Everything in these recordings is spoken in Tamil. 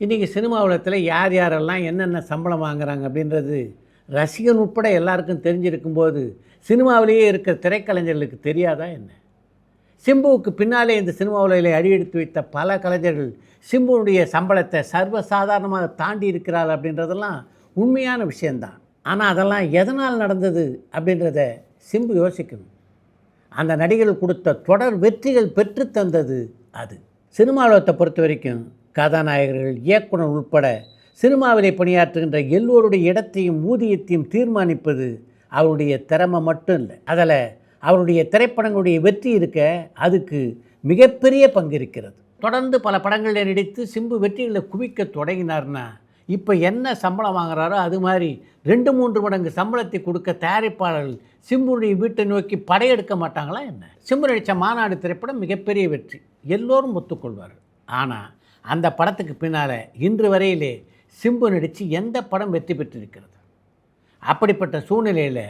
இன்றைக்கி சினிமா உலகத்தில் யார் யாரெல்லாம் என்னென்ன சம்பளம் வாங்குறாங்க அப்படின்றது ரசிகன் உட்பட எல்லாருக்கும் தெரிஞ்சிருக்கும்போது சினிமாவிலேயே இருக்கிற திரைக்கலைஞர்களுக்கு தெரியாதா என்ன? சிம்புவுக்கு பின்னாலே இந்த சினிமா உலகில் அடியெடுத்து வைத்த பல கலைஞர்கள் சிம்புவுடைய சம்பளத்தை சர்வசாதாரணமாக தாண்டி இருக்கிறாள் அப்படின்றதெல்லாம் உண்மையான விஷயந்தான். ஆனால் அதெல்லாம் எதனால் நடந்தது அப்படின்றத சிம்பு யோசிக்கணும். அந்த நடிகர்கள் கொடுத்த தொடர் வெற்றிகள் பெற்று தந்தது அது. சினிமா உலகத்தை பொறுத்த வரைக்கும் கதாநாயகர்கள், இயக்குனர் உட்பட சினிமாவிலே பணியாற்றுகின்ற எல்லோருடைய இடத்தையும் ஊதியத்தையும் தீர்மானிப்பது அவருடைய திறமை மட்டும் இல்லை. அதில் அவருடைய திரைப்படங்களுடைய வெற்றி இருக்க அதுக்கு மிகப்பெரிய பங்கு இருக்கிறது. தொடர்ந்து பல படங்களில் நடித்து சிம்பு வெற்றிகளை குவிக்க தொடங்கினார்னா இப்போ என்ன சம்பளம் வாங்குறாரோ அது மாதிரி 2-3 மடங்கு சம்பளத்தை கொடுக்க தயாரிப்பாளர்கள் சிம்புடைய வீட்டை நோக்கி படையெடுக்க மாட்டாங்களா என்ன? சிம்பு நடித்த மாநாடு திரைப்படம் மிகப்பெரிய வெற்றி, எல்லோரும் ஒத்துக்கொள்வார்கள். ஆனால் அந்த படத்துக்கு பின்னால் இன்று வரையிலே சிம்பு நடித்து எந்த படம் வெற்றி பெற்றிருக்கிறது? அப்படிப்பட்ட சூழ்நிலையில்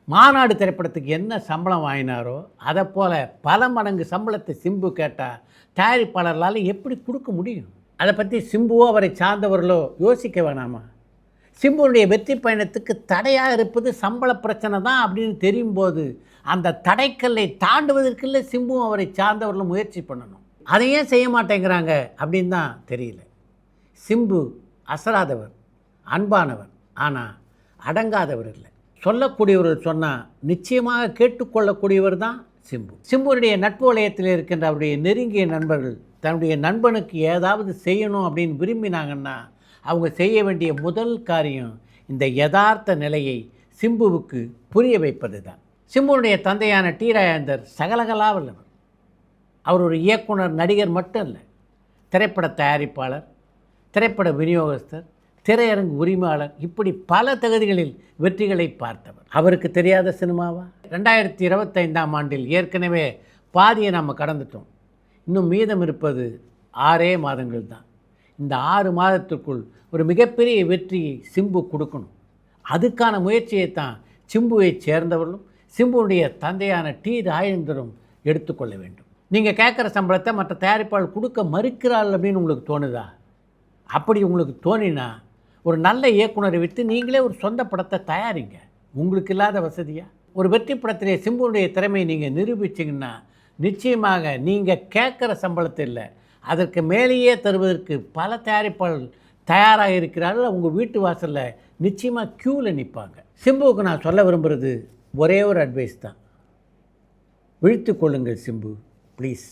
மாநாடு திரைப்படத்துக்கு என்ன சம்பளம் வாங்கினாரோ அதை போல் பல மடங்கு சம்பளத்தை சிம்பு கேட்டால் தயாரிப்பாளர்களால் எப்படி கொடுக்க முடியும்? அதை பற்றி சிம்புவோ அவரை சார்ந்தவர்களோ யோசிக்க வேணாமா? சிம்புடைய வெற்றி பயணத்துக்கு தடையாக இருப்பது சம்பள பிரச்சனை தான் அப்படின்னு தெரியும் போது அந்த தடைக்கல்லை தாண்டுவதற்குள்ள சிம்புவும் அவரை சார்ந்தவர்களும் முயற்சி பண்ணணும். அதையே செய்ய மாட்டேங்கிறாங்க அப்படின்னு தான் தெரியல. சிம்பு அசராதவர், அன்பானவர், ஆனால் அடங்காதவர் இல்லை. சொல்லக்கூடியவர்கள் சொன்னால் நிச்சயமாக கேட்டுக்கொள்ளக்கூடியவர் தான் சிம்பு. சிம்புடைய நட்பு வலயத்தில் இருக்கின்ற அவருடைய நெருங்கிய நண்பர்கள் தன்னுடைய நண்பனுக்கு ஏதாவது செய்யணும் அப்படின்னு விரும்பினாங்கன்னா அவங்க செய்ய வேண்டிய முதல் காரியம் இந்த யதார்த்த நிலையை சிம்புவுக்கு புரிய வைப்பது தான். சிம்புவுடைய தந்தையான டி ராஜேந்தர் சகலகலா வல்லவர். அவர் ஒரு இயக்குனர், நடிகர் மட்டும் இல்லை, திரைப்பட தயாரிப்பாளர், திரைப்பட விநியோகஸ்தர், திரையரங்கு உரிமையாளர், இப்படி பல தகுதிகளில் வெற்றிகளை பார்த்தவர். அவருக்கு தெரியாத சினிமாவா? 2025ஆம் ஆண்டில் ஏற்கனவே பாதியை நாம் கடந்துட்டோம். இன்னும் மீதம் இருப்பது 6 மாதங்கள் தான். இந்த 6 மாதத்துக்குள் ஒரு மிகப்பெரிய வெற்றியை சிம்பு கொடுக்கணும். அதுக்கான முயற்சியை தான் சிம்புவை சேர்ந்தவர்களும் சிம்புவுடைய தந்தையான டி ராஜேந்தரும் எடுத்துக்கொள்ள வேண்டும். நீங்கள் கேட்குற சம்பளத்தை மற்ற தயாரிப்பாளர் கொடுக்க மறுக்கிறாள் அப்படின்னு உங்களுக்கு தோணுதா? அப்படி உங்களுக்கு தோணினா ஒரு நல்ல இயக்குனரை விட்டு நீங்களே ஒரு சொந்த படத்தை தயாரிங்க. உங்களுக்கு இல்லாத வசதியா? ஒரு வெற்றி படத்திலே சிம்புவுடைய திறமையை நீங்கள் நிரூபிச்சிங்கன்னா நிச்சயமாக நீங்கள் கேட்குற சம்பளத்தை இல்லை, அதற்கு மேலேயே தருவதற்கு பல தயாரிப்பாளர்கள் தயாராக இருக்கிறார்கள். உங்கள் வீட்டு வாசலில் நிச்சயமாக க்யூவில் நிற்பாங்க. சிம்புவுக்கு நான் சொல்ல விரும்புகிறது ஒரே ஒரு அட்வைஸ் தான். விழித்து கொள்ளுங்கள் சிம்பு, ப்ளீஸ்.